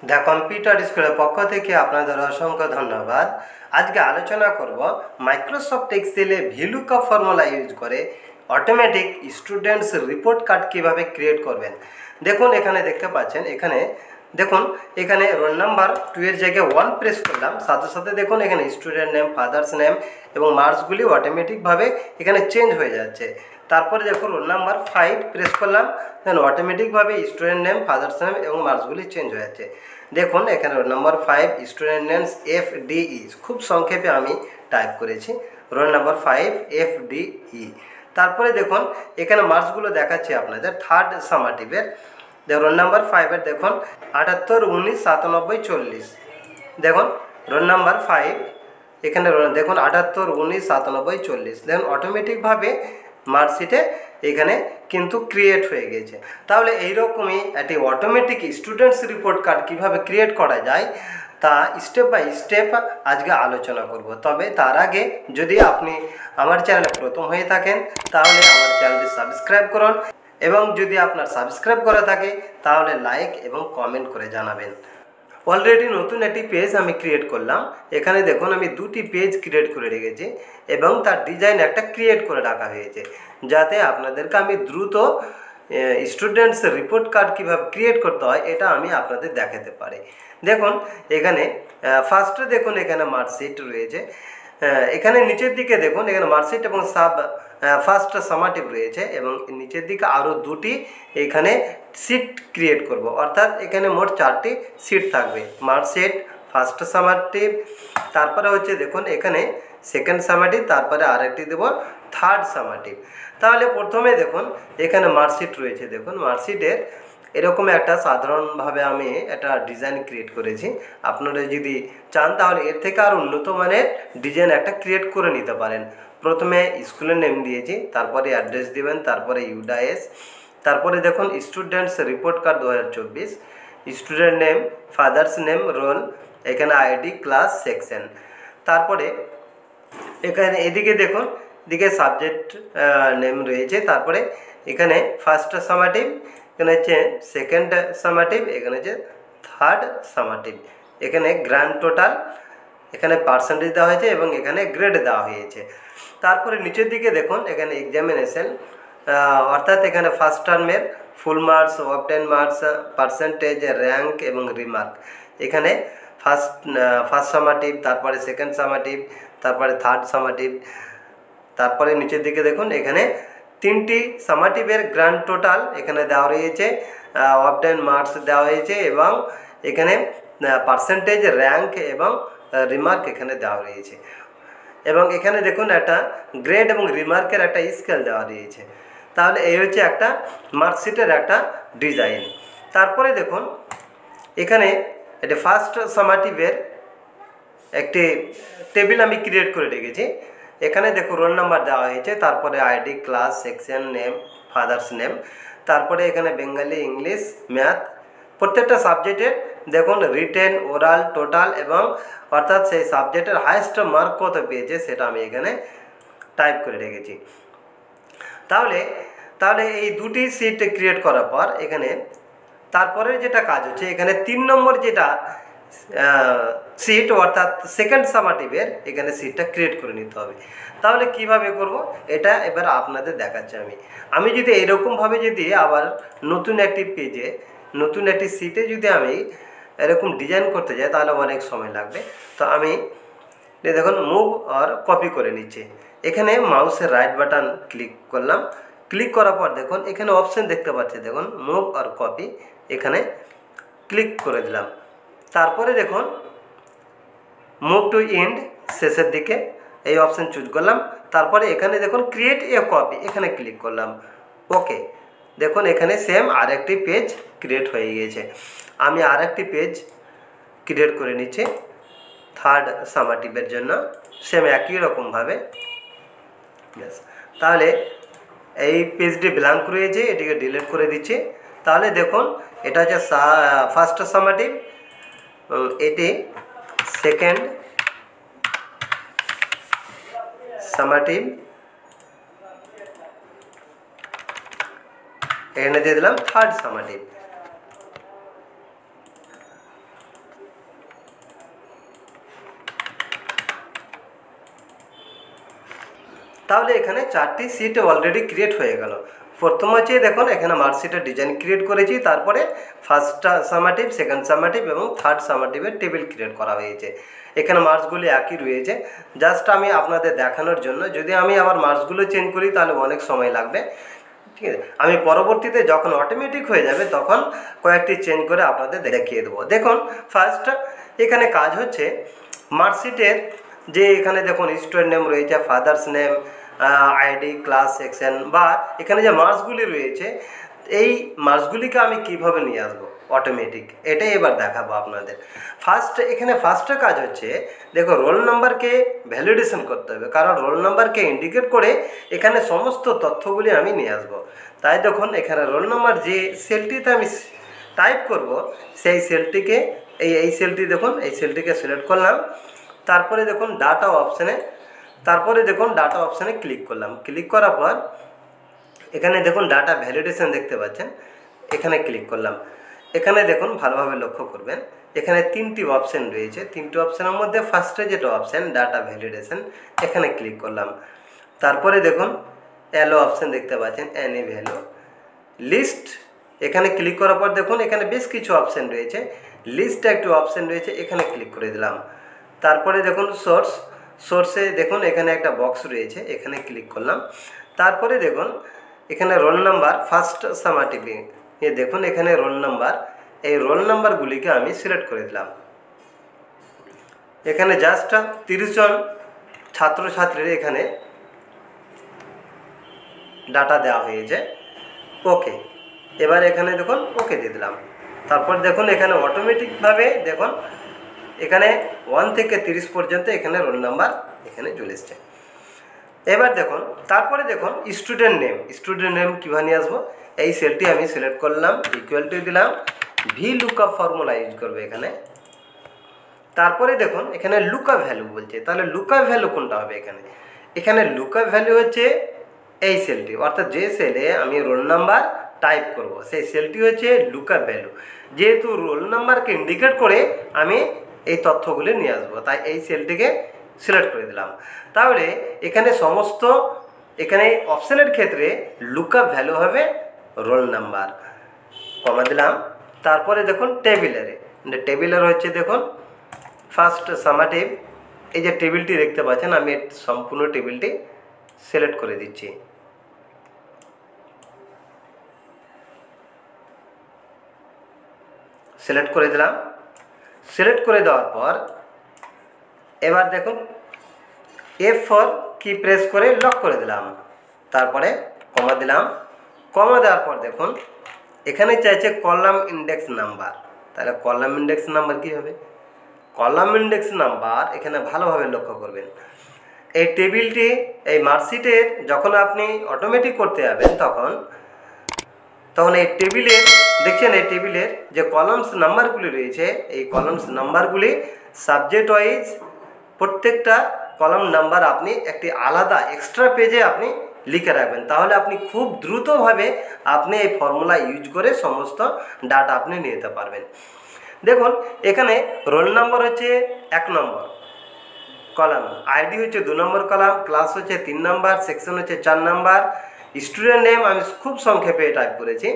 The computer স্কুলের পক্ষ থেকে আপনাদের অসংখ্য ধন্যবাদ। আজকে আলোচনা করব মাইক্রোসফট এক্সেলে ভিলুকআপ ফর্মুলা ইউজ করে অটোমেটিক স্টুডেন্টস রিপোর্ট কার্ড কীভাবে ক্রিয়েট করবেন। দেখুন এখানে দেখতে পাচ্ছেন, এখানে রোল নাম্বার 2 এর জায়গায় 1 প্রেস করলাম, সাথে সাথে দেখুন এখানে স্টুডেন্ট নেম, ফাদার্স নেম এবং মার্কসগুলি অটোমেটিকভাবে এখানে চেঞ্জ হয়ে যাচ্ছে। তারপরে দেখুন রোল নাম্বার 5 প্রেস করলাম, দেন অটোমেটিকভাবে স্টুডেন্ট নেম, ফাদার্স নেম এবং মার্কসগুলি চেঞ্জ হয়ে যাচ্ছে। দেখুন এখানে roll number 5 student names FDE, খুব সংক্ষেপে আমি টাইপ করেছি রোল নাম্বার 5 FDE। তারপরে দেখুন এখানে মার্কসগুলো দেখাচ্ছে আপনাদের থার্ড সামাটিভের। রোল নাম্বার 5-এর দেখুন 78, 19, 97, 40। দেখুন রোল নাম্বার 5 এখানে দেখুন 78, 19, 97, 40। দেখুন অটোমেটিকভাবে মার্কশিটে এখানে কিন্তু ক্রিয়েট হয়ে গেছে। তাহলে এইরকমই একটি অটোমেটিক স্টুডেন্টস রিপোর্ট কার্ড কীভাবে ক্রিয়েট করা যায় তা স্টেপ বাই স্টেপ আজকে আলোচনা করব। তবে তার আগে যদি আপনি আমার চ্যানেলে প্রথম হয়ে থাকেন তাহলে আমার চ্যানেলটি সাবস্ক্রাইব করুন, এবং যদি আপনার সাবস্ক্রাইব করা থাকে তাহলে লাইক এবং কমেন্ট করে জানাবেন। অলরেডি নতুন একটি পেজ আমি ক্রিয়েট করলাম। এখানে দেখুন আমি দুটি পেজ ক্রিয়েট করে রেখেছি এবং তার ডিজাইন একটা ক্রিয়েট করে রাখা হয়েছে, যাতে আপনাদেরকে আমি দ্রুত স্টুডেন্টস রিপোর্ট কার্ড কীভাবে ক্রিয়েট করতে হয় এটা আমি আপনাদের দেখাতে পারি। দেখুন এখানে ফার্স্টে দেখুন এখানে মার্কশিট রয়েছে, এখানে নিচের দিকে দেখুন এখানে মার্কশিট এবং ফার্স্ট সামাটিভ রয়েছে, এবং নিচের দিকে আরও দুটি এখানে সিট ক্রিয়েট করব, অর্থাৎ এখানে মোট 4টি সিট থাকবে। মার্কশিট, ফার্স্ট সামাটিভ, তারপরে হচ্ছে দেখুন এখানে সেকেন্ড সামাটিভ, তারপরে আরেকটি দেব থার্ড সামাটিভ। তাহলে প্রথমে দেখুন এখানে মার্কশিট রয়েছে। দেখুন মার্কশিটের এরকম একটা সাধারণভাবে আমি একটা ডিজাইন ক্রিয়েট করেছি। আপনারা যদি চান তাহলে এর থেকে আরও উন্নত মানের ডিজাইন একটা ক্রিয়েট করে নিতে পারেন। প্রথমে স্কুলের নেম দিয়েছি, তারপরে অ্যাড্রেস দেবেন, তারপরে ইউডাইএস, তারপরে দেখুন students report card 2024, student name, father's name, roll, এখানে আইডি, ক্লাস, সেকশন। তারপরে এখানে এদিকে দেখুন এদিকে সাবজেক্ট নেম রয়েছে, তারপরে এখানে ফার্স্ট সামাটিভ, এখানে হচ্ছে সেকেন্ড সামাটিভ, এখানে হচ্ছে থার্ড সামাটিভ, এখানে গ্র্যান্ড টোটাল, এখানে পার্সেন্টেজ দেওয়া হয়েছে এবং এখানে গ্রেড দেওয়া হয়েছে। তারপরে নিচের দিকে দেখুন এখানে এক্সামিনেশন, অর্থাৎ এখানে ফার্স্ট টার্মের full marks, obtain marks, percentage, rank এবং রিমার্ক। এখানে ফার্স্ট সামাটিভ, তারপরে সেকেন্ড সামাটিভ, তারপরে থার্ড সামাটিভ। তারপরে নিচের দিকে দেখুন এখানে 3টি সামাটিভের গ্র্যান্ড টোটাল এখানে দেওয়া রয়েছে, অবটেন মার্কস দেওয়া হয়েছে এবং এখানে পার্সেন্টেজ, র্যাঙ্ক এবং রিমার্ক এখানে দেওয়া রয়েছে। এবং এখানে দেখুন একটা গ্রেড এবং রিমার্কের একটা স্কেল দেওয়া রয়েছে। তাহলে এই হচ্ছে একটা মার্কশিটের একটা ডিজাইন। তারপরে দেখুন এখানে এটা ফার্স্ট সামাটিভের একটি টেবিল আমি ক্রিয়েট করে রেখেছি। এখানে দেখুন রোল নাম্বার দেওয়া হয়েছে, তারপরে ID, class, section, name, father's name, তারপরে এখানে বেঙ্গলি, ইংলিশ, ম্যাথ, প্রত্যেকটা সাবজেক্টের দেখুন রিটেন, ওরাল, টোটাল এবং অর্থাৎ সেই সাবজেক্টের হাইয়েস্ট মার্ক কত পেয়েছে সেটা আমি এখানে টাইপ করে রেখেছি। তাহলে এই দুটি সিট ক্রিয়েট করার পর এখানে তারপরে যেটা কাজ হচ্ছে এখানে 3 নম্বর যেটা সিট অর্থাৎ সেকেন্ড সামাটিভের এখানে সিটটা ক্রিয়েট করে নিতে হবে। তাহলে কিভাবে করব এটা এবার আপনাদের দেখাচ্ছি আমি যদি এইরকমভাবে যদি আবার নতুন একটি পেজে নতুন একটি সিটে যদি আমি এরকম ডিজাইন করতে যাই তাহলে অনেক সময় লাগবে। তো আমি দেখুন মুভ আর কপি করে নিচ্ছি। এখানে মাউসের রাইট বাটন ক্লিক করলাম, ক্লিক করার পর দেখুন এখানে অপশন দেখতে পাচ্ছি, দেখুন মুভ আর কপি, এখানে ক্লিক করে দিলাম। তারপরে দেখুন মুভ টু এন্ড, শেষের দিকে এই অপশন চুজ করলাম। তারপরে এখানে দেখুন ক্রিয়েট এ কপি, এখানে ক্লিক করলাম, ওকে। দেখুন এখানে সেম আরেকটি পেজ ক্রিয়েট হয়ে গিয়েছে। আমি আরেকটি পেজ ক্রিয়েট করে নিচ্ছি থার্ড সামাটিভের জন্য, সেম একই রকমভাবে। তাহলে এই পেজটি ব্ল্যাঙ্ক রয়েছে, এটিকে ডিলিট করে দিচ্ছি। তাহলে দেখুন এটা হচ্ছে ফার্স্ট সামাটিভ, এটি সেকেন্ড সামাটিভ, এখানে দিয়ে দিলাম থার্ড সামাটিভ। তাহলে এখানে 4টি সিট অলরেডি ক্রিয়েট হয়ে গেল। প্রথম হচ্ছে দেখুন এখানে মার্কশিটের ডিজাইন ক্রিয়েট করেছি, তারপরে ফার্স্ট সামেটিভ, সেকেন্ড সামেটিভ এবং থার্ড সামেটিভের টেবিল ক্রিয়েট করা হয়েছে। এখানে মার্কসগুলি একই রয়েছে, জাস্ট আমি আপনাদের দেখানোর জন্য। যদি আমি আবার মার্কসগুলো চেঞ্জ করি তাহলে অনেক সময় লাগবে, ঠিক আছে। আমি পরবর্তীতে যখন অটোমেটিক হয়ে যাবে তখন কয়েকটি চেঞ্জ করে আপনাদের দেখিয়ে দেবো। দেখুন ফার্স্ট এখানে কাজ হচ্ছে মার্কশিটের যে এখানে দেখুন স্টুডেন্ট নেম রয়েছে, father's name, ID, class, section বা এখানে যে মার্কসগুলি রয়েছে, এই মার্কসগুলিকে আমি কিভাবে নিয়ে আসবো অটোমেটিক, এটাই এবার দেখাবো আপনাদের। এখানে ফার্স্টে কাজ হচ্ছে দেখো রোল নাম্বারকে ভ্যালিডেশন করতে হবে, কারণ রোল নাম্বারকে ইন্ডিকেট করে এখানে সমস্ত তথ্যগুলি আমি নিয়ে আসবো। তাই দেখুন এখানে রোল নাম্বার যে সেলটিতে আমি টাইপ করব সেই সেলটিকে এই সেলটি দেখুন, এই সেলটিকে সিলেক্ট করলাম। তারপরে দেখুন ডাটা অপশানে ক্লিক করলাম। ক্লিক করার পর এখানে দেখুন ডাটা ভ্যালিডেশন দেখতে পাচ্ছেন, এখানে ক্লিক করলাম। এখানে দেখুন ভালোভাবে লক্ষ্য করবেন, এখানে 3টি অপশান রয়েছে। 3টি অপশানের মধ্যে ফার্স্টে যেটা অপশান ডাটা ভ্যালিডেশন, এখানে ক্লিক করলাম। তারপরে দেখুন অ্যালো অপশান দেখতে পাচ্ছেন, অ্যানি ভ্যালু লিস্ট, এখানে ক্লিক করার পর দেখুন এখানে বেশ কিছু অপশান রয়েছে। লিস্ট একটি অপশান রয়েছে, এখানে ক্লিক করে দিলাম। তারপরে দেখুন সোর্সে দেখুন এখানে একটা বক্স রয়েছে, এখানে ক্লিক করলাম। তারপরে দেখুন এখানে রোল নাম্বার ফার্স্ট সামেটিভে দেখুন এখানে রোল নাম্বার, এই রোল নাম্বারগুলিকে আমি সিলেক্ট করে দিলাম। এখানে জাস্ট 30 জন ছাত্রছাত্রীর এখানে ডাটা দেওয়া হয়েছে। ওকে, এবার এখানে দেখুন ওকে দিয়ে দিলাম। তারপর দেখুন এখানে অটোমেটিকভাবে দেখুন এখানে 1 থেকে 30 পর্যন্ত এখানে রোল নাম্বার এখানে চলে এসছে। এবার দেখুন তারপরে দেখুন স্টুডেন্ট নেম কীভাবে নিয়ে আসবো, এই সেলটি আমি সিলেক্ট করলাম, ইকুয়াল টু দিলাম, ভি লুকআপ ফর্মুলা ইউজ করবে এখানে। তারপরে দেখুন এখানে লুকআপ ভ্যালু বলছে, তাহলে লুকআপ ভ্যালু কোনটা হবে এখানে লুকআপ ভ্যালু হচ্ছে এই সেলটি, অর্থাৎ যে সেলে আমি রোল নাম্বার টাইপ করব সেই সেলটি হচ্ছে লুকআপ ভ্যালু। যেহেতু রোল নাম্বারকে ইন্ডিকেট করে আমি এই তথ্যগুলি নিয়ে আসবো, তাই এই সেলটিকে সিলেক্ট করে দিলাম। তাহলে এখানে এখানে অপশানের ক্ষেত্রে লুকআপ ভ্যালু হবে রোল নাম্বার, কমা দিলাম। তারপরে দেখুন টেবিলের হচ্ছে দেখুন ফার্স্ট সামেটিভ, এই যে টেবিলটি দেখতে পাচ্ছেন আমি সম্পূর্ণ টেবিলটি সিলেক্ট করে দিচ্ছি। সিলেক্ট করে দিলাম। সিলেক্ট করে দেওয়ার পর এবার দেখুন F4 কি প্রেস করে লক করে দিলাম। তারপরে কমা দিলাম। কমা দেওয়ার পর দেখুন এখানে চাইছে কলাম ইন্ডেক্স নাম্বার, তাহলে কলাম ইন্ডেক্স নাম্বার কী হবে, কলাম ইন্ডেক্স নাম্বার এখানে ভালোভাবে লক্ষ্য করবেন। এই টেবিলটি এই মার্কশিটের যখন আপনি অটোমেটিক করতে যাবেন তখন এই টেবিলের দেখছেন, এই টেবিলের যে কলামস নাম্বারগুলি রয়েছে এই কলামস নাম্বারগুলি সাবজেক্ট ওয়াইজ প্রত্যেকটা কলাম নাম্বার আপনি একটি আলাদা এক্সট্রা পেজে আপনি লিখে রাখবেন, তাহলে আপনি খুব দ্রুতভাবে আপনি এই ফর্মুলা ইউজ করে সমস্ত ডাটা আপনি নিয়ে যেতে পারবেন। দেখুন এখানে রোল নাম্বার হচ্ছে 1 নম্বর কলাম, আইডি হচ্ছে 2 নম্বর কলাম, ক্লাস হচ্ছে 3 নম্বর, সেকশন হচ্ছে 4 নম্বর, স্টুডেন্ট নেম আমি খুব সংক্ষেপে টাইপ করেছি,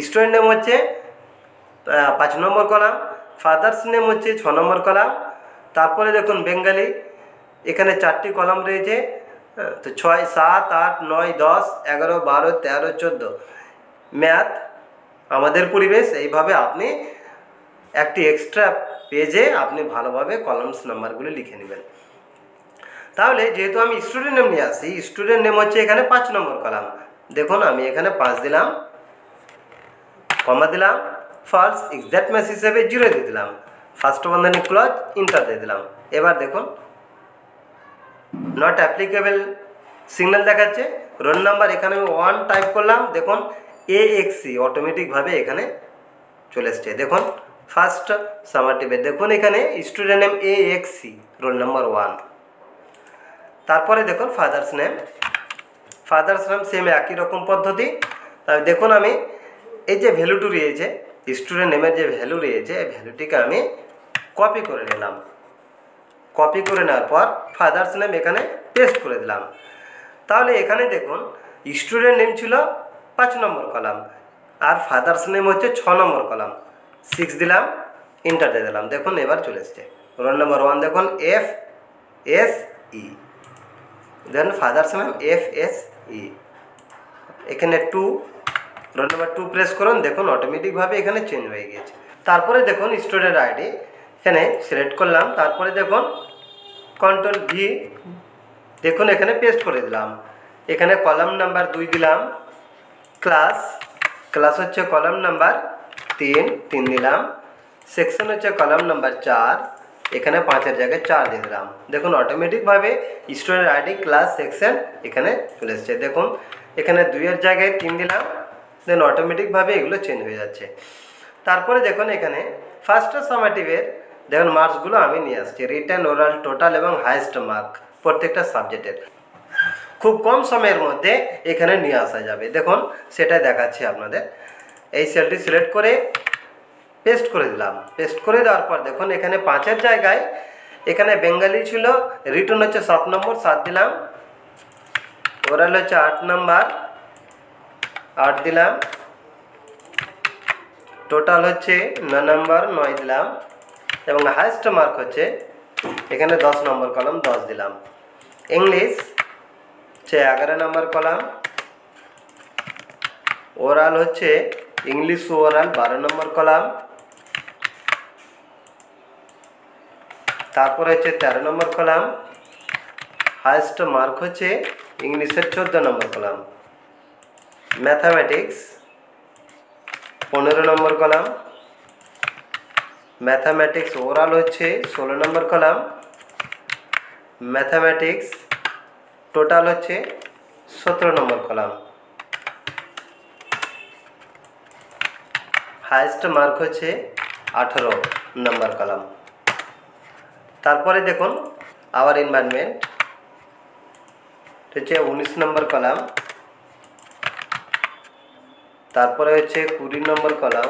স্টুডেন্ট নেম হচ্ছে 5 নম্বর কলাম, ফাদার্স নেম হচ্ছে 6 নম্বর কলাম। তারপরে দেখুন বেঙ্গালি, এখানে 4টি কলাম রয়েছে, তো 6, 7, 8, 9, 10, 11, 12, 13, 14, ম্যাথ, আমাদের পরিবেশ। এইভাবে আপনি একটি এক্সট্রা পেজে আপনি ভালোভাবে কলামস নাম্বারগুলি লিখে নেবেন। তাহলে যেহেতু আমি স্টুডেন্ট নেম নিয়ে আসি, স্টুডেন্ট নেম হচ্ছে এখানে 5 নম্বর কলাম, দেখুন আমি এখানে 5 দিলাম, কমা দিলাম, ফলস এক্সাক্ট ম্যাচ হিসেবে 0 দিয়ে দিলাম, ফার্স্ট বন্ধনী ক্লোজ, ইন্টার দিয়ে দিলাম। এবার দেখুন নট অ্যাপ্লিকেবল সিগন্যাল দেখাচ্ছে। রোল নাম্বার এখানে আমি 1 টাইপ করলাম, দেখুন AXC অটোমেটিকভাবে এখানে চলে এসছে। দেখুন ফার্স্ট সামেটিভে দেখুন এখানে student name AXC, roll number 1। তারপরে দেখুন ফাদার্স নেম সেম একই রকম পদ্ধতি। তাহলে দেখুন আমি এই যে ভ্যালুটি রয়েছে স্টুডেন্ট নেমের যে ভ্যালু রয়েছে এই ভ্যালুটিকে আমি কপি করে নিলাম। কপি করে নেওয়ার পর ফাদার্স নেম এখানে পেস্ট করে দিলাম। তাহলে এখানে দেখুন স্টুডেন্ট নেম ছিল 5 নম্বর কলাম আর ফাদার্স নেম হচ্ছে 6 নম্বর কলাম। 6 দিলাম, ইন্টার দিয়ে দিলাম। দেখুন এবার চলে এসছে। রোল নম্বর 1 দেখুন FSE, দেন ফাদার্স নেম FSE। এখানে 2, রোল নম্বর 2 প্রেস করুন, দেখুন অটোমেটিকভাবে এখানে চেঞ্জ হয়ে গিয়েছে। তারপরে দেখুন স্টুডেন্ট আইডি এখানে সিলেক্ট করলাম, তারপরে দেখুন কন্ট্রোল V, দেখুন এখানে পেস্ট করে দিলাম। এখানে কলাম নাম্বার 2 দিলাম, ক্লাস হচ্ছে কলাম নাম্বার 3 দিলাম, সেকশন হচ্ছে কলাম নাম্বার 4, এখানে 5-এর জায়গায় 4 দিয়ে দিলাম। দেখুন অটোমেটিকভাবে স্টুডেন্ট আইডি, ক্লাস, সেকশন এখানে চলে এসছে। দেখুন এখানে 2-এর জায়গায় 3 দিলাম, দেন অটোমেটিকভাবে এগুলো চেঞ্জ হয়ে যাচ্ছে। তারপরে দেখুন এখানে ফার্স্ট সামেটিভের দেখুন মার্কসগুলো আমি নিয়ে আসছি, রিটেন, ওরাল, টোটাল এবং হাইয়েস্ট মার্ক প্রত্যেকটা সাবজেক্টের। খুব কম সময়ের মধ্যে এখানে নিয়ে আসা যাবে। দেখুন সেটা দেখাচ্ছি আপনাদের। এই সেলটি সিলেক্ট করে পেস্ট করে দিলাম। পেস্ট করে দেওয়ার পর দেখুন এখানে 5-এর জায়গায় এখানে বেঙ্গলি ছিল, রিটেন হচ্ছে 7 নম্বর, 7 দিলাম। ওরাল হচ্ছে 8 নম্বর, 8 দিলাম। টোটাল হচ্ছে 9 নম্বর, 9 দিলাম। এবং হাইয়েস্ট মার্ক হচ্ছে এখানে 10 নম্বর কলাম, 10 দিলাম। ইংলিশ হচ্ছে 11 নম্বর কলাম। ওরাল হচ্ছে ইংলিশ ওরাল 12 নম্বর কলাম। তারপরে হচ্ছে 13 নম্বর কলাম। হাইয়েস্ট মার্ক হচ্ছে ইংলিশের 14 নম্বর কলাম। ম্যাথামেটিক্স 15 নম্বর কলাম। ম্যাথামেটিক্স ওরাল হচ্ছে 16 নম্বর কলাম। ম্যাথামেটিক্স টোটাল হচ্ছে 17 নম্বর কলাম। হাইয়েস্ট মার্ক হচ্ছে 18 নম্বর কলাম। তারপরে দেখুন আওয়ার এনভায়রনমেন্ট হচ্ছে 19 নম্বর কলাম। তারপরে হচ্ছে 20 নম্বর কলাম,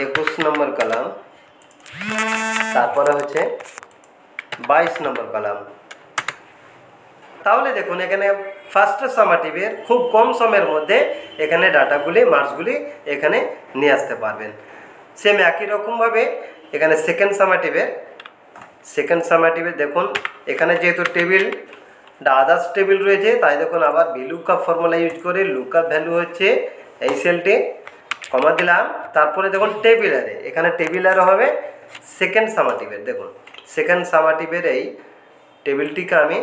21 নম্বর কলাম, তারপরে হচ্ছে 22 নম্বর কলাম। তাহলে দেখুন এখানে ফার্স্ট সামেটিভের খুব কম সময়ের মধ্যে এখানে ডাটাগুলি, মার্কসগুলি এখানে নিয়ে আসতে পারবেন। সেম একই রকমভাবে এখানে সেকেন্ড সামেটিভে দেখুন এখানে যেহেতু টেবিল আদার্স টেবিল রয়েছে, তাই দেখুন আবার ভিলুকআপ ফর্মুলা ইউজ করে লুকআপ ভ্যালু হচ্ছে এই সেলটি, কমা দিলাম। তারপরে দেখুন টেবিলারে, এখানে টেবিলারে হবে সেকেন্ড সামেটিভের। দেখুন সেকেন্ড সামেটিভের এই টেবিলটিকে আমি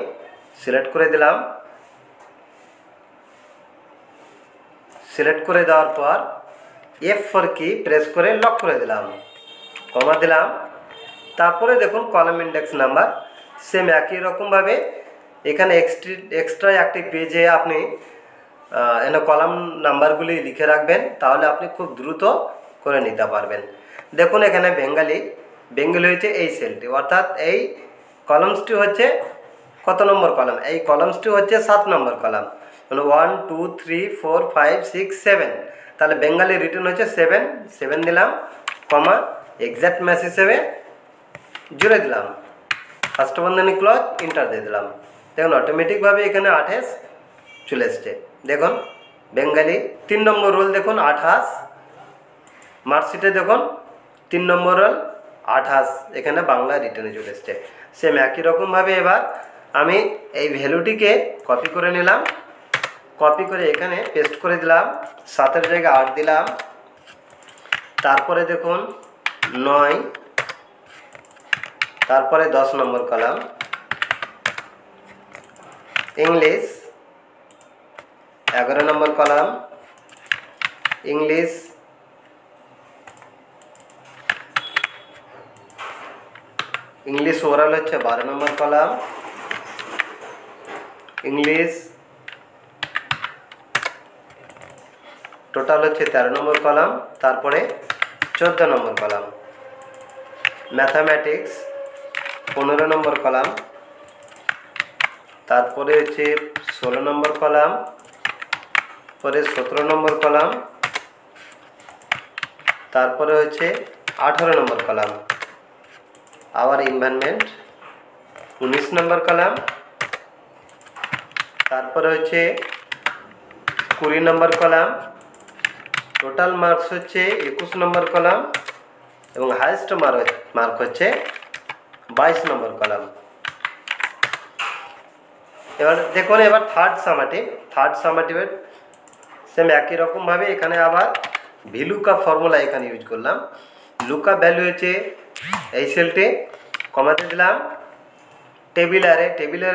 সিলেক্ট করে দিলাম। সিলেক্ট করে দেওয়ার পর F4 কি প্রেস করে লক করে দিলাম, কমা দিলাম। তারপরে দেখুন কলাম ইন্ডেক্স নাম্বার সেম একই রকমভাবে এখানে এক্সট্রা একটি পেজে আপনি এখানে কলাম নাম্বারগুলি লিখে রাখবেন, তাহলে আপনি খুব দ্রুত করে নিতে পারবেন। দেখুন এখানে বেঙ্গলি হচ্ছে এই সেলটি, অর্থাৎ এই কলামসটি হচ্ছে কত নম্বর কলাম, এই কলামসটি হচ্ছে 7 নম্বর কলাম। 1 2 3 4 5 6 7, তাহলে বেঙ্গলি রিটার্ন হচ্ছে 7 দিলাম, কমা এক্সাক্ট ম্যাচ হিসেবে 0 দিলাম, ফার্স্ট বন্ধনী ক্লোজ, ইন্টার দিয়ে দিলাম। দেখুন অটোমেটিকভাবে এখানে 28 চলে এসছে। দেখুন বেঙ্গলি 3 নম্বর রোল দেখুন 28, মার্কশিটে দেখুন 3 নম্বর রোল 28, এখানে বাংলা রিটার্নে চলে এসছে। সেম একই রকমভাবে এবার আমি এই ভ্যালুটিকে কপি করে নিলাম, কপি করে এখানে পেস্ট করে দিলাম, 7-এর জায়গায় 8 দিলাম। তারপরে দেখুন 9, তারপরে 10 নম্বর কলাম। ইংলিশ 11 নম্বর কলাম। ইংলিশ ওরাল হচ্ছে 12 নম্বর কলাম। ইংলিশ টোটাল হচ্ছে 13 নম্বর কলাম, তারপরে 14 নম্বর কলাম। ম্যাথামেটিক্স 15 নম্বর কলাম, তারপরে হচ্ছে 16 নম্বর কলাম, পরে 17 নম্বর কলাম, তারপরে হচ্ছে 18 নম্বর কলাম। আওয়ার এনভায়রনমেন্ট 19 নম্বর কলাম, তারপরে হচ্ছে 20 নম্বর কলাম, টোটাল মার্কস হচ্ছে 21 নম্বর কলাম এবং হাইয়েস্ট মার্ক হচ্ছে 22 নম্বর কলাম। এবার দেখুন, এবার থার্ড সামেটিভের সেম একই রকমভাবে এখানে আবার ভিলুকাপ ফর্মুলা এখানে ইউজ করলাম। লুকআপ ভ্যালু হচ্ছে এই সেলটে, কমাতে দিলাম টেবিলারে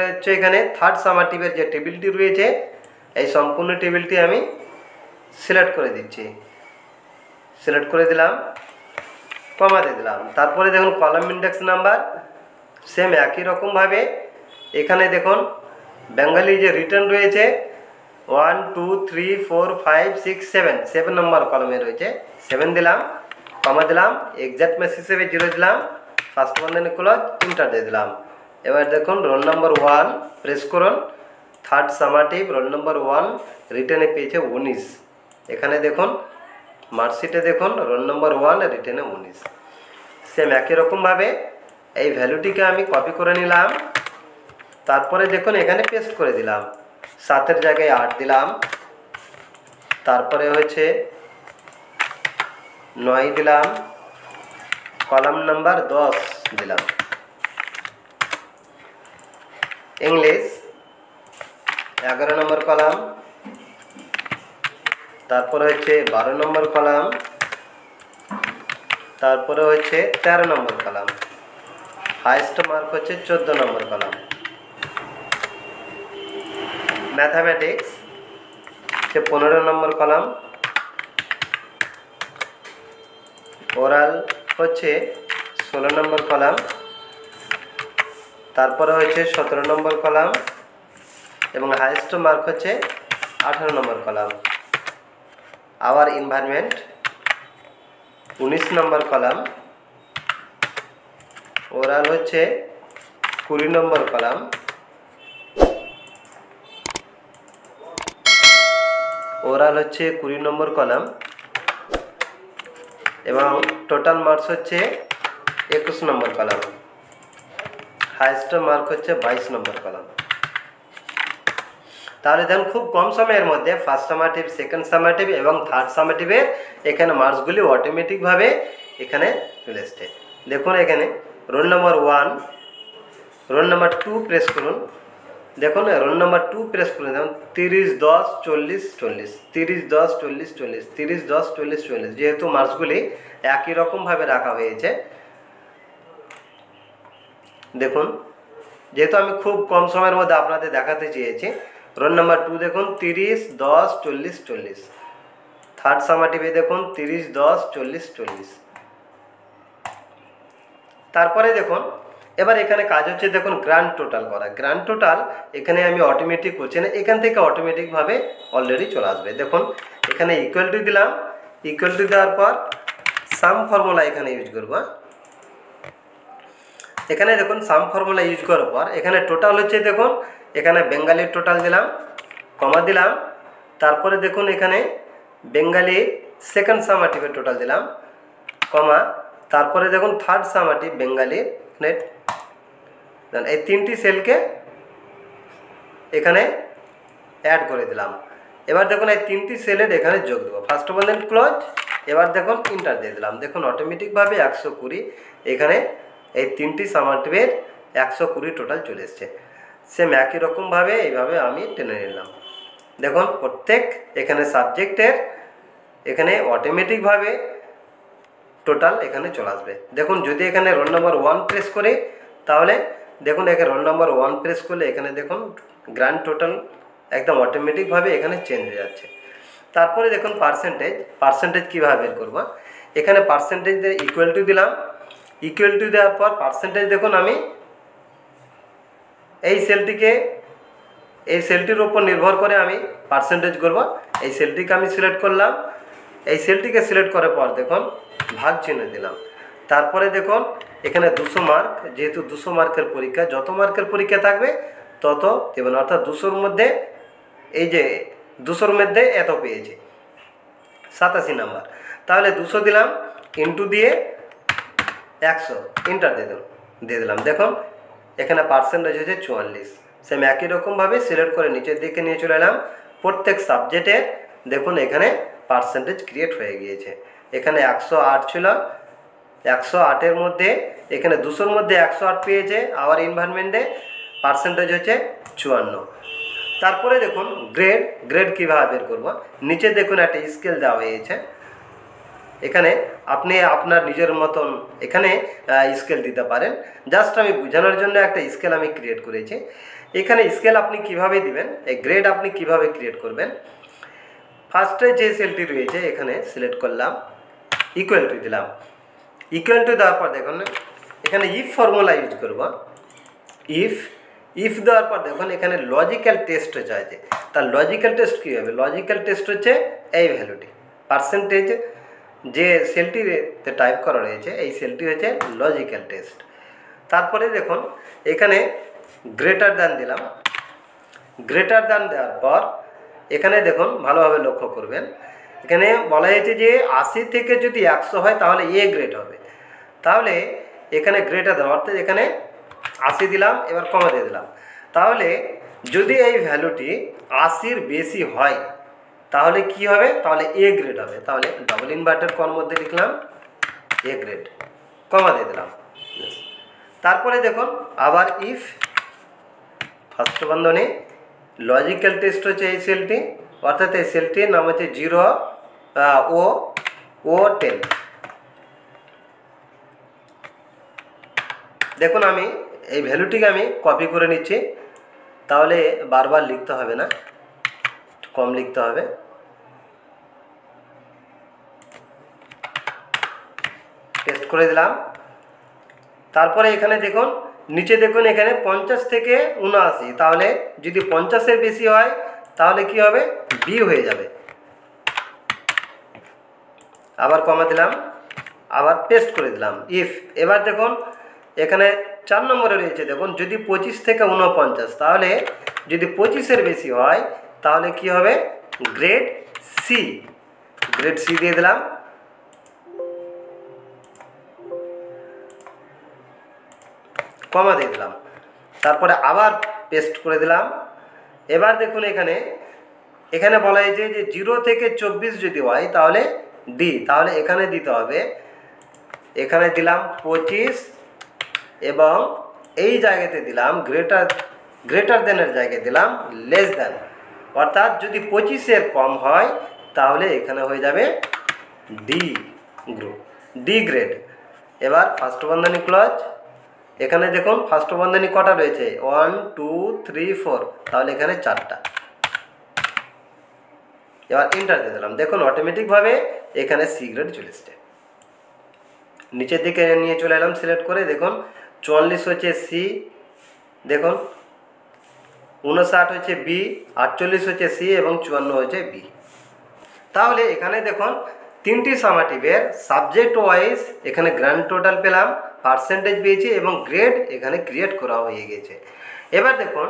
হচ্ছে এখানে থার্ড সামেটিভের যে টেবিলটি রয়েছে এই সম্পূর্ণ টেবিলটি আমি সিলেক্ট করে দিচ্ছি, সিলেক্ট করে দিলাম, কমাতে দিলাম। তারপরে দেখুন কলাম ইন্ডেক্স নাম্বার সেম একই রকমভাবে এখানে দেখুন বেঙ্গলি যে রিটার্ন রয়েছে 1 2 3 4 5 6 7 নম্বর কলমে রয়েছে, 7 দিলাম, কমা দিলাম, এক্সাক্ট ম্যাচ হিসেবে 0 দিলাম, ফার্স্ট বন্ধনী ক্লোজ, ইন্টার দিয়ে দিলাম। এবার দেখুন রোল নম্বর 1 প্রেস করুন, থার্ড সামেটিভ রোল নম্বর 1 রিটার্নে পেয়েছে 19। এখানে দেখুন মার্কশিটে দেখুন রোল নম্বর 1 রিটার্নে 19। সেম একই রকমভাবে এই ভ্যালুটিকে আমি কপি করে নিলাম, তারপরে দেখুন এখানে পেস্ট করে দিলাম, 7-এর জায়গায় 8 দিলাম, তারপরে হচ্ছে 9 দিলাম, কলাম নাম্বার 10 দিলাম। ইংলিশ 11 নম্বর কলাম, তারপরে হচ্ছে 12 নম্বর কলাম, তারপরে হচ্ছে 13 নম্বর কলাম, হাইয়েস্ট মার্ক হচ্ছে 14 নম্বর কলাম। ম্যাথামেটিক্স হচ্ছে 15 নম্বর কলাম, ওরাল হচ্ছে 16 নম্বর কলাম, তারপরে হচ্ছে 17 নম্বর কলাম এবং হাইয়েস্ট মার্ক হচ্ছে 18 নম্বর কলাম। আওয়ার এনভায়রনমেন্ট 19 নম্বর কলাম, ওরাল হচ্ছে 20 নম্বর কলাম, ওরাল হচ্ছে 20 নম্বর কলাম এবং টোটাল মার্কস হচ্ছে 21 নম্বর কলাম, হাইয়েস্ট মার্ক হচ্ছে 22 নম্বর কলাম। তাহলে দেখুন খুব কম সময়ের মধ্যে ফার্স্ট সামেটিভ, সেকেন্ড সামেটিভ এবং থার্ড সামেটিভের এখানে মার্কসগুলি অটোমেটিকভাবে এখানে চলে এসছে। দেখুন এখানে roll number 1, roll number 2 press করুন, দেখুন রোল নম্বর 2 প্রেস করুন, দেখুন 30 10 40 40, 30 10 40 40, 30 10 40 40, যেহেতু মার্কসগুলি একই রকমভাবে রাখা হয়েছে। দেখুন যেহেতু আমি খুব কম সময়ের মধ্যে আপনাদের দেখাতে চেয়েছি, রোল নাম্বার 2 দেখুন 30 10 40 40, থার্ড সামেটিভে দেখুন 30 10 40 40। তারপরে দেখুন এবার এখানে কাজ হচ্ছে দেখুন গ্র্যান্ড টোটাল করা। গ্র্যান্ড টোটাল এখানে আমি অটোমেটিক করছি না, এখান থেকে অটোমেটিকভাবে অলরেডি চলে আসবে। দেখুন এখানে ইকুয়াল টু দিলাম, ইকুয়াল টু দেওয়ার পর সাম ফর্মুলা এখানে ইউজ করব। এখানে দেখুন সাম ফর্মুলা ইউজ করার পর এখানে টোটাল হচ্ছে দেখুন এখানে বেঙ্গালির টোটাল দিলাম, কমা দিলাম, তারপরে দেখুন এখানে বেঙ্গালি সেকেন্ড সামেটিভের টোটাল দিলাম, কমা, তারপরে দেখুন থার্ড সামেটিভ বেঙ্গালির নেট, এই 3টি সেলকে এখানে অ্যাড করে দিলাম। এবার দেখুন এই 3টি সেলের এখানে যোগ দেবো, ফার্স্ট বন্ধনী ক্লোজ, এবার দেখুন ইন্টার দিয়ে দিলাম। দেখুন অটোমেটিকভাবে 120 এখানে এই 3টি সামেটিভের 120 টোটাল চলে এসছে। সেম একই রকমভাবে এইভাবে আমি টেনে নিলাম। দেখুন প্রত্যেক এখানে সাবজেক্টের এখানে অটোমেটিকভাবে টোটাল এখানে চলে আসবে। দেখুন যদি এখানে রোল নম্বর 1 প্রেস করে তাহলে দেখুন এখানে রোল নম্বর 1 প্রেস করলে এখানে দেখুন গ্র্যান্ড টোটাল একদম অটোমেটিকভাবে এখানে চেঞ্জ হয়ে যাচ্ছে। তারপরে দেখুন পার্সেন্টেজ কীভাবে বের করবো, এখানে পার্সেন্টেজ ইকুয়াল টু দিলাম, ইকুয়াল টু দেওয়ার পর পার্সেন্টেজ দেখুন আমি এই সেলটির উপর নির্ভর করে আমি পার্সেন্টেজ করব। এই সেলটিকে আমি সিলেক্ট করলাম, এই সেলটিকে সিলেক্ট করার পর দেখুন ভাগ চিহ্ন দিলাম। তারপরে দেখুন এখানে 200 মার্ক, যেহেতু 200 মার্কের পরীক্ষা, যত মার্কের পরীক্ষা থাকবে তত দেবেন, অর্থাৎ 200-র মধ্যে এই যে 200-র মধ্যে এত পেয়েছে 87 নাম্বার, তাহলে 200 দিলাম, ইন্টু দিয়ে 100, ইন্টার দিয়ে দিলাম। দেখুন এখানে পার্সেন্টেজ হচ্ছে 44, সেম একই রকমভাবে সিলেক্ট করে নিচের দিকে নিয়ে চলে এলাম। প্রত্যেক সাবজেক্টের দেখুন এখানে পার্সেন্টেজ ক্রিয়েট হয়ে গিয়েছে। এখানে 108 ছিল, 108-এর মধ্যে এখানে 200-র মধ্যে 108 পেয়েছে। আওয়ার এনভায়রনমেন্টে পার্সেন্টেজ হচ্ছে 54। তারপরে দেখুন গ্রেড কীভাবে বের করব। নিচে দেখুন একটা স্কেল দেওয়া হয়েছে। এখানে আপনি আপনার নিজের মতন এখানে স্কেল দিতে পারেন। জাস্ট আমি বোঝানোর জন্য একটা স্কেল আমি ক্রিয়েট করেছি। এখানে স্কেল আপনি কিভাবে দিবেন, এই গ্রেড আপনি কিভাবে ক্রিয়েট করবেন। ফার্স্টে যে সেলটি রয়েছে এখানে সিলেক্ট করলাম, ইকুয়াল টু দিলাম। ইকুয়াল টু দেওয়ার পর দেখুন এখানে ইফ ফর্মুলা ইউজ করব। ইফ দেওয়ার পর দেখুন এখানে লজিক্যাল টেস্ট চাইছে। তার লজিক্যাল টেস্ট কী হবে, লজিক্যাল টেস্ট হচ্ছে এই ভ্যালুটি পার্সেন্টেজ যে সেলটিতে টাইপ করা রয়েছে, এই সেলটি হচ্ছে লজিক্যাল টেস্ট। তারপরে দেখুন এখানে গ্রেটার দ্যান দিলাম। গ্রেটার দ্যান দেওয়ার পর এখানে দেখুন ভালোভাবে লক্ষ্য করবেন, এখানে বলা হয়েছে যে 80 থেকে যদি 100 হয় তাহলে এ গ্রেড হবে। তাহলে এখানে গ্রেটার দেওয়া অর্থাৎ এখানে 80 দিলাম, এবার কমা দিয়ে দিলাম। তাহলে যদি এই ভ্যালুটি 80-র বেশি হয় তাহলে কি হবে, তাহলে এ গ্রেড হবে। তাহলে ডবল ইনভার্টেড কর মধ্যে লিখলাম এ গ্রেড, কমা দিয়ে দিলাম। তারপরে দেখুন আবার ইফ ফার্স্ট বন্ধনী লজিক্যাল টেস্ট হচ্ছে এই সেলটি, অর্থাৎ এই সেলটির নাম হচ্ছে 0 ও 10। দেখুন আমি এই ভ্যালুটিকে আমি কপি করে নিচ্ছি, তাহলে বারবার লিখতে হবে না, কম লিখতে হবে। পেস্ট করে দিলাম। তারপরে এখানে দেখুন নিচে দেখুন এখানে 50 থেকে 79, তাহলে যদি 50-এর বেশি হয় তাহলে কি হবে, বি হয়ে যাবে। আবার কমা দিলাম, আবার পেস্ট করে দিলাম ইফ। এবার দেখুন এখানে 4 নম্বরে রয়েছে দেখুন যদি 25 থেকে 49, তাহলে যদি 25-এর বেশি হয় তাহলে কি হবে, গ্রেড সি। গ্রেড সি দিয়ে দিলাম। কমা দিয়ে দিলাম, তারপরে আবার পেস্ট করে দিলাম। এবার দেখুন এখানে বলা হয়েছে যে 0 থেকে 24 যদি হয় তাহলে ডি, তাহলে এখানে দিতে হবে, এখানে দিলাম 25 এবং এই জায়গাতে দিলাম গ্রেটার দেনের জায়গায় দিলাম লেস দেন, অর্থাৎ যদি 25-এর কম হয় তাহলে এখানে হয়ে যাবে ডি গ্রুপ, ডি গ্রেড। এবার ফার্স্ট বন্ধনী ক্লোজ। এখানে দেখুন ফার্স্ট বন্ধনী কটা রয়েছে, 1 2 3 4, তাহলে এখানে 4টা। এবার এন্টার দিয়ে দিলাম। দেখুন অটোমেটিকভাবে এখানে সি গ্রেড চলে এসছে। নিচের দিকে নিয়ে চলে এলাম সিলেক্ট করে, দেখুন 44 হচ্ছে সি, দেখুন 59 হচ্ছে বি, 48 হচ্ছে সি এবং 54 হচ্ছে বি। তাহলে এখানে দেখুন 3টি সামাটিভের সাবজেক্ট ওয়াইজ এখানে গ্র্যান্ড টোটাল পেলাম, পার্সেন্টেজ পেয়েছি এবং গ্রেড এখানে ক্রিয়েট করা হয়ে গেছে। এবার দেখুন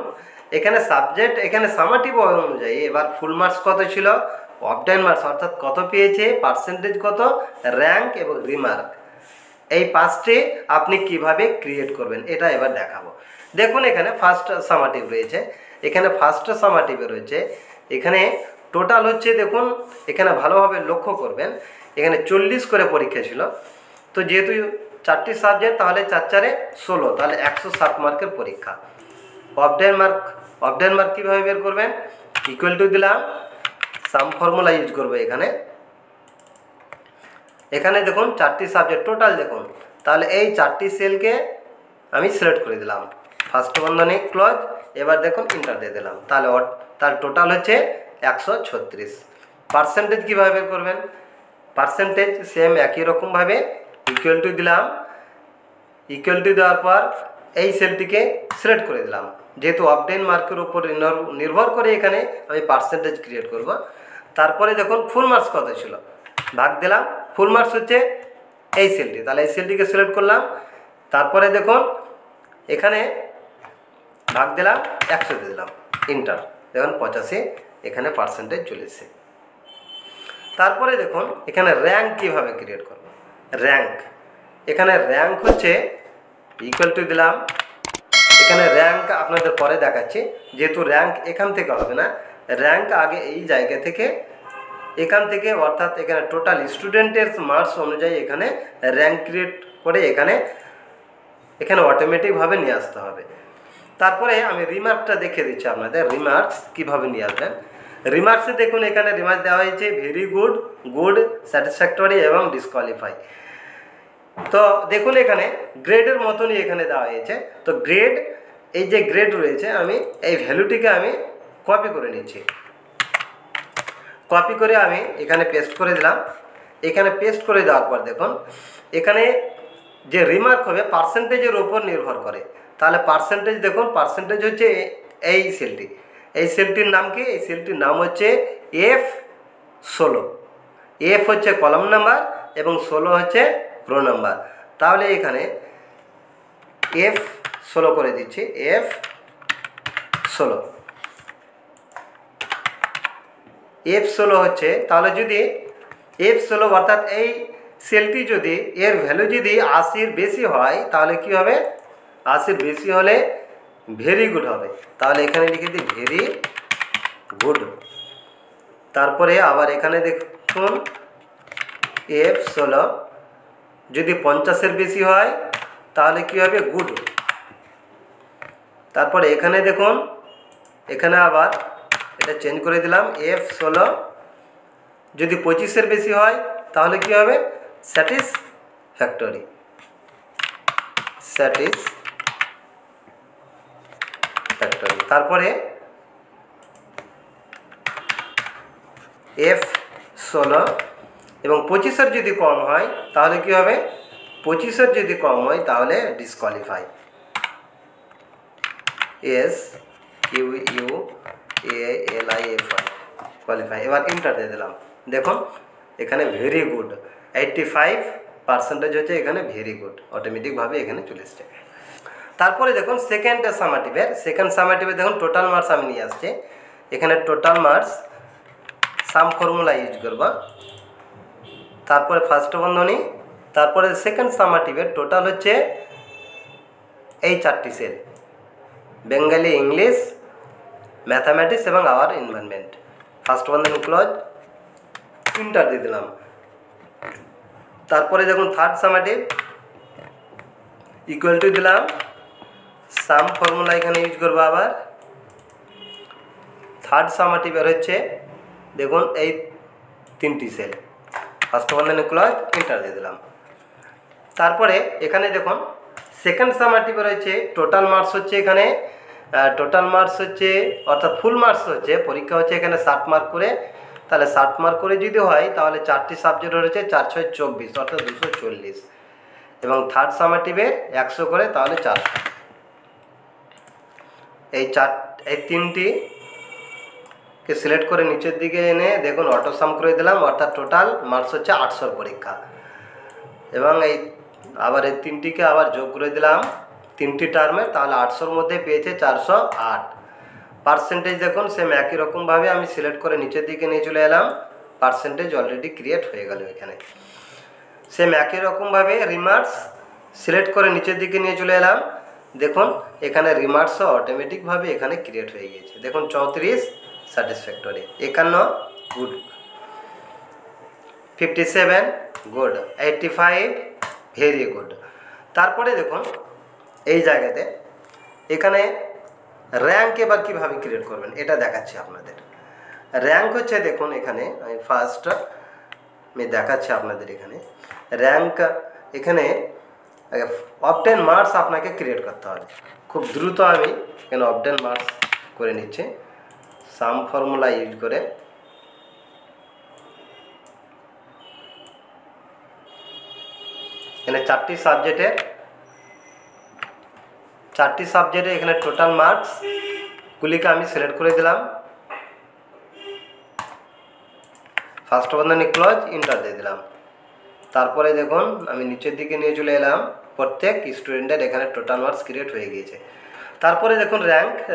এখানে সাবজেক্ট এখানে সামাটিভ অনুযায়ী এবার ফুল মার্কস কত ছিল, অবটেন মার্কস অর্থাৎ কত পেয়েছে, পার্সেন্টেজ কত, র্যাঙ্ক এবং রিমার্ক, এই 5টি আপনি কিভাবে ক্রিয়েট করবেন এটা এবার দেখাবো। দেখুন এখানে ফার্স্ট সামাটিভ রয়েছে, এখানে ফার্স্ট সামাটিভে রয়েছে, এখানে টোটাল হচ্ছে দেখুন এখানে ভালোভাবে লক্ষ্য করবেন, এখানে 40 করে পরীক্ষা ছিল। তো যেহেতু 4টি সাবজেক্ট তাহলে 4 4-এ 16, তাহলে 160 মার্কের পরীক্ষা। অবটেন মার্ক কীভাবে বের করবেন, ইকুয়াল টু দিলাম, সাম ফর্মুলা ইউজ করবো এখানে দেখুন 4টি সাবজেক্ট টোটাল দেখুন, তাহলে এই 4টি সেলকে আমি সিলেক্ট করে দিলাম, ফার্স্ট বন্ধনী ক্লোজ। এবার দেখুন এন্টার দিয়ে দিলাম, তাহলে তার টোটাল হচ্ছে 136। পার্সেন্টেজ কীভাবে বের করবেন, পার্সেন্টেজ সেম একই রকমভাবে ইকুয়াল টু দিলাম। ইকুয়াল টু দেওয়ার পর এই সেলটিকে সিলেক্ট করে দিলাম, যেহেতু অবটেন মার্কের উপর নির্ভর করে এখানে আমি পার্সেন্টেজ ক্রিয়েট করব। তারপরে দেখুন ফুল মার্কস কত ছিল, ভাগ দিলাম, ফুল মার্কস হচ্ছে এই সেলটি, তাহলে এই সেলটিকে সিলেক্ট করলাম। তারপরে দেখুন এখানে ভাগ দিলাম, 100 দিয়ে দিলাম, এন্টার। দেখুন 85 এখানে পার্সেন্টেজ চলে এসেছে। তারপরে দেখুন এখানে র্যাঙ্ক কীভাবে ক্রিয়েট করব, এখানে র্যাঙ্ক হচ্ছে ইকুয়াল টু দিলাম, এখানে র্যাঙ্ক আপনাদের পরে দেখাচ্ছি, যেহেতু র্যাঙ্ক এখান থেকে হবে না, র্যাঙ্ক আগে এই জায়গা থেকে এখান থেকে, অর্থাৎ এখানে টোটাল স্টুডেন্টের মার্কস অনুযায়ী এখানে র্যাঙ্ক ক্রিয়েট করে এখানে অটোমেটিকভাবে নিয়ে আসতে হবে। তারপরে আমি রিমার্কটা দেখিয়ে দিচ্ছি আপনাদের, রিমার্কস কীভাবে নিয়ে আসবেন। রিমার্কসে দেখুন এখানে রিমার্কস দেওয়া হয়েছে ভেরি গুড, গুড, স্যাটিসফ্যাক্টরি এবং ডিসকোয়ালিফাই। তো দেখুন এখানে গ্রেডের মতনই এখানে দেওয়া হয়েছে। তো গ্রেড, এই যে গ্রেড রয়েছে, আমি এই ভ্যালুটিকে আমি কপি করে নিচ্ছি। কপি করে আমি এখানে পেস্ট করে দিলাম। এখানে পেস্ট করে দেওয়ার পর দেখুন এখানে যে রিমার্ক হবে পার্সেন্টেজের ওপর নির্ভর করে। তাহলে পার্সেন্টেজ দেখুন, পার্সেন্টেজ হচ্ছে এই সেলটি, এই সেলটির নাম কি? এই সেলটির নাম হচ্ছে F16। F হচ্ছে কলাম নাম্বার এবং 16 হচ্ছে রো নাম্বার। তাহলে এখানে F16 করে দিচ্ছি, F16 হচ্ছে। তাহলে যদি F16 অর্থাৎ এই সেলটি যদি এর ভ্যালু যদি 80-র বেশি হয় তাহলে কি হবে? 80-র বেশি হলে ভেরি গুড হবে। তাহলে এখানে লিখে দিই ভেরি গুড। তারপরে আবার এখানে দেখুন F16 যদি 50-এর বেশি হয় তাহলে কি হবে? গুড। তারপরে এখানে দেখুন, এখানে আবার এটা চেঞ্জ করে দিলাম, F16 যদি 25-এর বেশি হয় তাহলে কি হবে? স্যাটিসফ্যাক্টরি। তারপরে F16 এবং 25-এর যদি কম হয় তাহলে কি হবে? 25-এর যদি কম হয় তাহলে ডিসকোয়ালিফাই। SQUALIFY, qualify. এবার ইন্টার দিয়ে দিলাম। দেখুন এখানে ভেরি গুড 85% হচ্ছে, এখানে ভেরি গুড অটোমেটিকভাবে এখানে চলে এসছে। তারপরে দেখুন সেকেন্ড সামেটিভে দেখুন টোটাল মার্কস আমি নিয়ে আসছি। এখানে টোটাল মার্কস সাম ফর্মুলা ইউজ করব। তারপরে ফার্স্ট বন্ধনী, তারপরে সেকেন্ড সামেটিভের টোটাল হচ্ছে এই 4টি সেল, বেঙ্গলি, ইংলিশ, ম্যাথামেটিক্স এবং আওয়ার এনভায়রনমেন্ট। ফার্স্ট বন্ধনী ক্লোজ, ইন্টার দিয়ে দিলাম। তারপরে দেখুন থার্ড সামেটিভ ইকুয়াল টু দিলাম, সাম ফর্মুলা এখানে ইউজ করবো। আবার থার্ড সামেটিভের হচ্ছে দেখুন এই 3টি সেল, ফার্স্ট বন্ধনী ক্লোজ, ইন্টার দিয়ে দিলাম। তারপরে এখানে দেখুন সেকেন্ড সামেটিভে রয়েছে টোটাল মার্কস হচ্ছে, এখানে টোটাল মার্কস হচ্ছে অর্থাৎ ফুল মার্কস হচ্ছে, পরীক্ষা হচ্ছে এখানে 60 মার্ক করে। তাহলে 60 মার্ক করে যদি হয় তাহলে 4টি সাবজেক্ট রয়েছে 4×6 = 24 অর্থাৎ 240, এবং থার্ড সামেটিভে 100 করে, তাহলে 400। এই 3টিকে সিলেক্ট করে নিচের দিকে এনে দেখুন অটো সাম করে দিলাম, অর্থাৎ টোটাল মার্কস হচ্ছে 800 পরীক্ষা। এবং এই আবার এই 3টিকে আবার যোগ করে দিলাম 3টি টার্মে, তাহলে 800-র মধ্যে পেয়েছে 408। পার্সেন্টেজ দেখুন সেম একই রকমভাবে আমি সিলেক্ট করে নিচের দিকে নিয়ে চলে এলাম, পার্সেন্টেজ অলরেডি ক্রিয়েট হয়ে গেল। এখানে সেম একই রকমভাবে রিমার্কস সিলেক্ট করে নিচের দিকে নিয়ে চলে এলাম, দেখুন এখানে রিমার্কসও অটোমেটিকভাবে এখানে ক্রিয়েট হয়ে গিয়েছে। দেখুন 34 satisfactory, 51 good, 57 good, 85 very good. তারপরে দেখুন এই জায়গাতে এখানে র্যাঙ্ক এবার কীভাবে ক্রিয়েট করবেন এটা দেখাচ্ছি আপনাদের। র্যাঙ্ক হচ্ছে দেখুন এখানে আমি ফার্স্ট দেখাচ্ছি আপনাদের। এখানে র্যাঙ্ক, এখানে অবটেন মার্কস আপনাকে ক্রিয়েট করতে হবে। খুব দ্রুত আমি এখানে অবটেন মার্কস করে নিচ্ছি সাম ফর্মুলা ইউজ করে। এখানে 4টি সাবজেক্টে এখানে টোটাল মার্কসগুলিকে আমি সিলেক্ট করে দিলাম, ফার্স্ট বন্ধনী ক্লোজ, ইন্টার দিয়ে দিলাম। তারপরে দেখুন আমি নিচের দিকে নিয়ে চলে এলাম, প্রত্যেক স্টুডেন্টের এখানে টোটাল মার্কস ক্রিয়েট হয়ে গিয়েছে। তারপরে দেখুন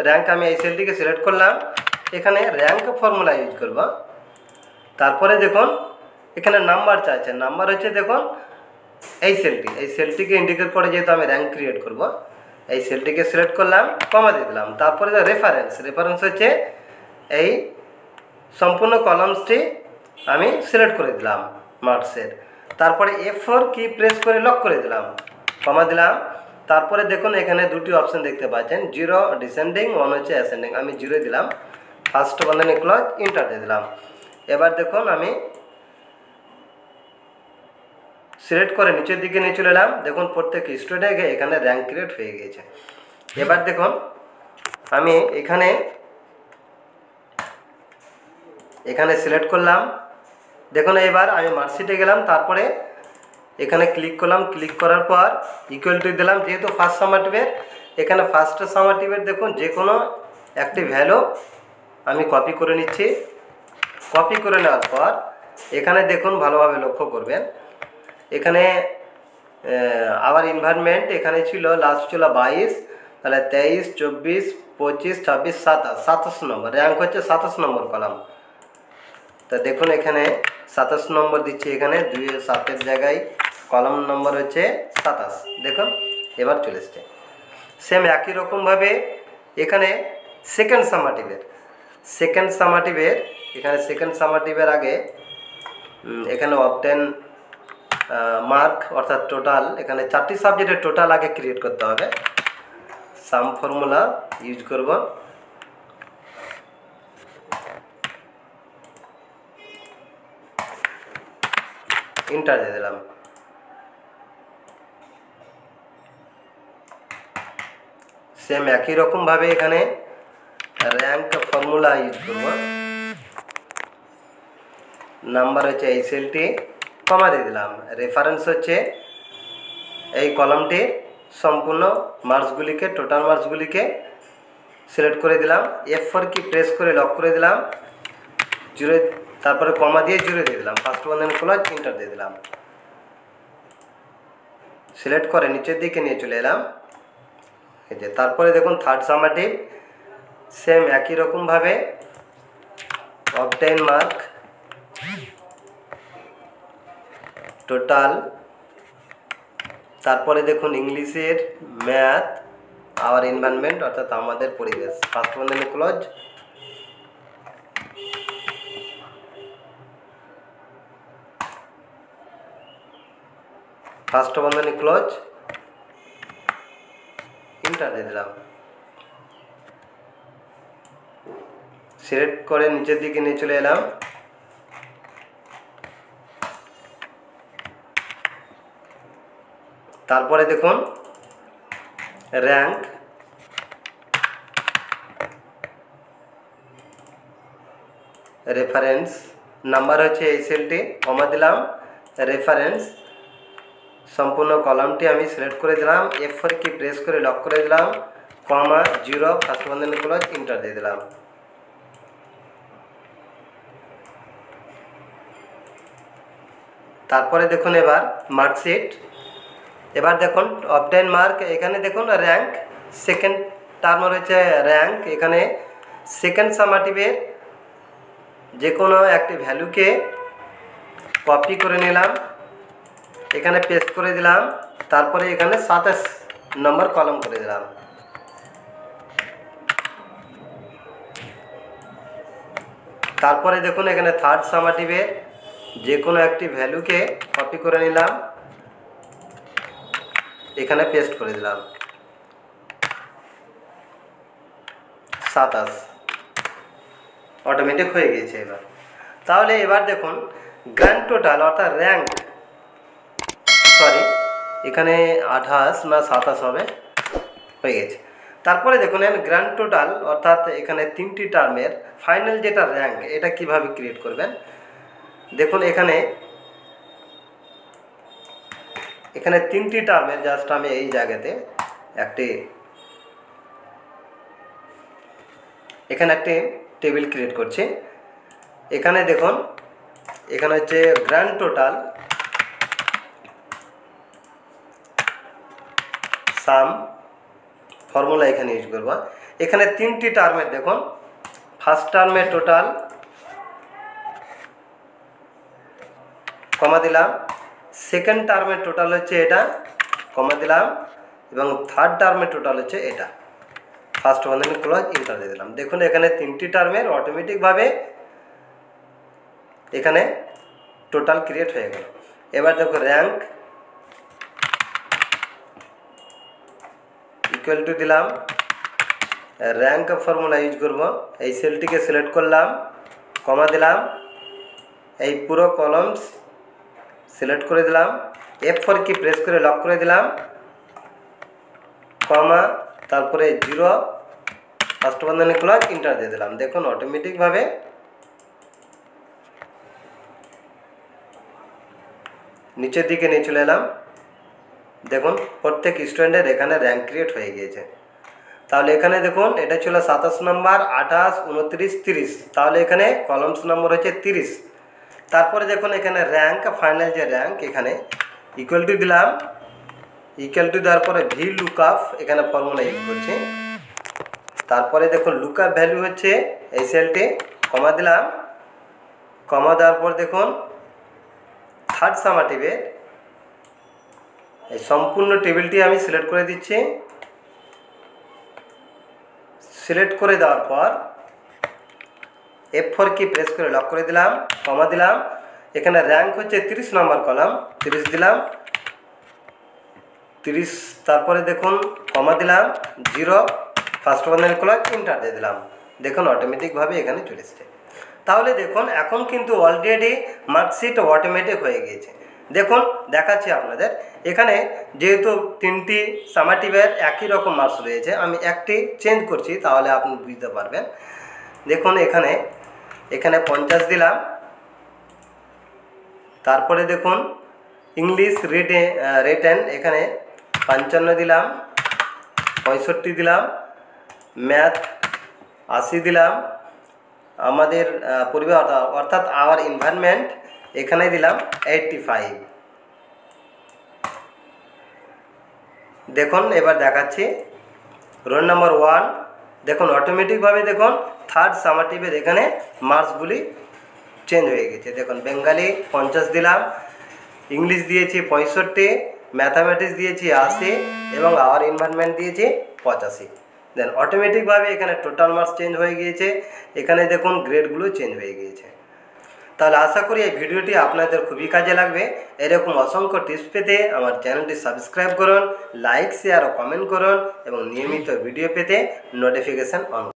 র্যাঙ্ক আমি এই সেলটিকে সিলেক্ট করলাম, এখানে র্যাঙ্ক ফর্মুলা ইউজ করব। তারপরে দেখুন এখানে নাম্বার চাইছে, নাম্বার হচ্ছে দেখুন এই সেলটিকে ইন্ডিকেট করে যেহেতু আমি র্যাঙ্ক ক্রিয়েট করব, এই সেলটিকে সিলেক্ট করলাম, কমা দিয়ে দিলাম। তারপরে রেফারেন্স হচ্ছে এই সম্পূর্ণ কলামসটি আমি সিলেক্ট করে দিলাম মার্কসের। তারপরে F4 কি প্রেস করে লক করে দিলাম, কমা দিলাম। তারপরে দেখুন এখানে দুটি অপশন দেখতে পাচ্ছেন, 0 ডিসেন্ডিং, 1 হচ্ছে অ্যাসেন্ডিং। আমি 0 দিলাম, ফার্স্ট বন্ধনী ক্লোজ, এন্টার দিয়ে দিলাম। এবার দেখুন আমি সিলেক্ট করে নিচের দিকে নিয়ে চলে এলাম। দেখুন প্রত্যেক স্টুডেন্টে এখানে র্যাঙ্ক ক্রিয়েট হয়ে গিয়েছে। এবার দেখুন আমি এখানে সিলেক্ট করলাম। দেখুন এবার আমি মার্কশিটে গেলাম, তারপরে এখানে ক্লিক করলাম। ক্লিক করার পর ইকুয়াল টু দিলাম। যেহেতু ফার্স্ট সামেটিভের, এখানে ফার্স্ট সামেটিভের দেখুন যে কোনো একটি ভ্যালু আমি কপি করে নিচ্ছি। কপি করে নেওয়ার পর এখানে দেখুন ভালোভাবে লক্ষ্য করবেন, এখানে আবার এনভায়রনমেন্ট এখানে ছিল, লাস্ট ছিল 22, তাহলে 23, 24, 25, 26, 27 নম্বর র্যাঙ্ক হচ্ছে 27 নম্বর কলাম। তা দেখুন এখানে 27 নম্বর দিচ্ছি, এখানে 2-7 জায়গায় কলাম নম্বর হচ্ছে 27। দেখুন এবার চলে এসছে। সেম একই রকমভাবে এখানে সেকেন্ড সামাটিভের আগে এখানে অবটেন মার্ক অর্থাৎ টোটাল, এখানে 4টি সাবজেক্টের টোটাল আগে ক্রিয়েট করতে হবে। সাম ফর্মুলা ইউজ করব। এন্টার দিয়ে দিলাম। সেম একই রকমভাবে এখানে র্যাঙ্ক ফর্মুলা ইউজ করব। নাম্বার হচ্ছে এই সেলটি, কমা দিয়ে দিলাম। রেফারেন্স হচ্ছে এই কলামটির সম্পূর্ণ মার্কসগুলিকে, টোটাল মার্কসগুলিকে সিলেক্ট করে দিলাম। F4 কি প্রেস করে লক করে দিলাম, 0, তারপরে কমা দিয়ে 0 দিয়ে দিলাম, ফার্স্ট বন্ধনী ক্লোজ, এন্টার দিয়ে দিলাম। সিলেক্ট করে নিচের দিকে নিয়ে চলে এলাম। এই যে তারপরে দেখুন থার্ড সামেটিভ, সেম একই রকমভাবে অবটেইন মার্ক টোটাল, তারপরে দেখুন ইংলিশের ম্যাথ আওয়ার এনভায়রনমেন্ট অর্থাৎ আমাদের পরিবেশ, ফার্স্ট বন্ধনী ক্লোজ। ফার্স্ট বন্ধনী ক্লোজ, এন্টার দিয়ে দিলাম। সিলেক্ট করে নিচের দিকে নিয়ে চলে এলাম। তারপরে দেখুন র্যাঙ্ক, রেফারেন্স নাম্বার হচ্ছে এই সেলটি, কমা দিলাম। রেফারেন্স সম্পূর্ণ কলামটি আমি সিলেক্ট করে দিলাম। F4 কি প্রেস করে লক করে দিলাম, কমা 0, ফার্স্ট বন্ধনী ক্লোজ, এন্টার দিয়ে দিলাম। তারপরে দেখুন এবার মার্কশিট। এবার দেখুন অবটেইন মার্ক, এখানে দেখুন র্যাঙ্ক, সেকেন্ড টার্ম রয়েছে র্যাঙ্ক। এখানে সেকেন্ড সামেটিভের যে কোনো একটি ভ্যালুকে কপি করে নিলাম, এখানে পেস্ট করে দিলাম। তারপরে এখানে 27 নম্বর কলাম করে দিলাম। তারপরে দেখুন এখানে থার্ড সামেটিভের যে কোনো একটি ভ্যালুকে কপি করে নিলাম, এখানে পেস্ট করে দিলাম 27, অটোমেটিক হয়ে গিয়েছে। তাহলে এবার দেখুন গ্র্যান্ড টোটাল অর্থাৎ র্যাঙ্ক, এখানে 28 না 27 হবে, হয়ে গেছে। তারপরে দেখুন গ্র্যান্ড টোটাল অর্থাৎ এখানে 3টি টার্মের ফাইনাল যেটা র্যাঙ্ক, এটা কিভাবে ক্রিয়েট করবেন দেখুন। এখানে 3টি টার্মের জাস্ট আমি এই জায়গাতে এখানে একটি টেবিল ক্রিয়েট করছি। এখানে দেখুন এখানে হচ্ছে গ্র্যান্ড টোটাল সাম ফর্মুলা এখানে ইউজ করব। এখানে 3টি টার্মের দেখুন, ফার্স্ট টার্মের টোটাল, কমা দিলাম। সেকেন্ড টার্মের টোটাল হচ্ছে এটা, কমা দিলাম। এবং থার্ড টার্মের টোটাল হচ্ছে এটা। ফার্স্ট বন্ধনী ক্লোজ, ইন্টার দিয়ে দিলাম। দেখুন এখানে 3টি টার্মের অটোমেটিকভাবে এখানে টোটাল ক্রিয়েট হয়ে গেল। এবার দেখো র্যাঙ্ক ইকুয়াল টু দিলাম, র্যাঙ্ক ফর্মুলা ইউজ করব। এই সেলটিকে সিলেক্ট করলাম, কমা দিলাম, এই পুরো কলমস সিলেক্ট করে দিলাম, F4 কি প্রেস করে লক করে দিলাম, কমা, তারপরে 0 ফার্স্ট বন্ধনী ক্লোজ, ইন্টার দিয়ে দিলাম। দেখুন অটোমেটিকভাবে নিচের দিকে নিয়ে চলে এলাম। দেখুন প্রত্যেক স্টুডেন্টের এখানে র্যাঙ্ক ক্রিয়েট হয়ে গিয়েছে। তাহলে এখানে দেখুন এটা ছিল 27 নম্বর, 28, 29, 30, তাহলে এখানে কলমস নম্বর হচ্ছে 30। তারপরে দেখুন এখানে র্যাঙ্ক, ফাইনাল যে র্যাঙ্ক এখানে ইকুয়াল টু দিলাম, ইকুয়াল টু দেওয়ার পরে ভি লুকআপ এখানে ফর্মুলা ইউজ করছি। তারপরে দেখুন লুকআপ ভ্যালু হচ্ছে এই সেলটি, কমা দিলাম, কমা দেওয়ার পর দেখুন থার্ড সামাটিভে এই সম্পূর্ণ টেবিলটি আমি সিলেক্ট করে দিচ্ছি। সিলেক্ট করে দেওয়ার পর F4 কি প্রেস করে লক করে দিলাম, কমা দিলাম, এখানে র্যাঙ্ক হচ্ছে 30 নম্বর কলাম, 30 দিলাম, 30, তারপরে দেখুন কমা দিলাম, 0 ফার্স্ট বন্ধনী ক্লোজ, ইন্টার দিয়ে দিলাম। দেখুন অটোমেটিকভাবে এখানে চলে এসছে। তাহলে দেখুন এখন কিন্তু অলরেডি মার্কশিট অটোমেটিক হয়ে গিয়েছে। দেখুন দেখাচ্ছি আপনাদের, এখানে যেহেতু 3টি সামাটিভের একই রকম মার্কস রয়েছে, আমি একটি চেঞ্জ করছি তাহলে আপনি বুঝতে পারবেন। দেখুন এখানে 50 দিলাম, তারপরে দেখুন ইংলিশ রিটেন এখানে 55 দিলাম, 65 দিলাম, ম্যাথ 80 দিলাম, আমাদের পরিবেশ অর্থাৎ আওয়ার এনভায়রনমেন্ট এখানে দিলাম 85। দেখুন এবার দেখাচ্ছি রোল নাম্বার 1। দেখুন অটোমেটিকভাবে দেখুন থার্ড সামাটিভের এখানে মার্কসগুলি চেঞ্জ হয়ে গেছে। দেখুন বেঙ্গালি 50 দিলাম, ইংলিশ দিয়েছি 65, ম্যাথামেটিক্স দিয়েছি 80 এবং আওয়ার এনভায়রনমেন্ট দিয়েছি 85। দেন অটোমেটিকভাবে এখানে টোটাল মার্কস চেঞ্জ হয়ে গিয়েছে। এখানে দেখুন গ্রেডগুলো চেঞ্জ হয়ে গিয়েছে। তাহলে আশা করি এই ভিডিওটি আপনাদের খুবই কাজে লাগবে। এরকম অসংখ্য টিপস পেতে আমার চ্যানেলটি সাবস্ক্রাইব করুন, লাইক, শেয়ার ও কমেন্ট করুন এবং নিয়মিত ভিডিও পেতে নোটিফিকেশান অন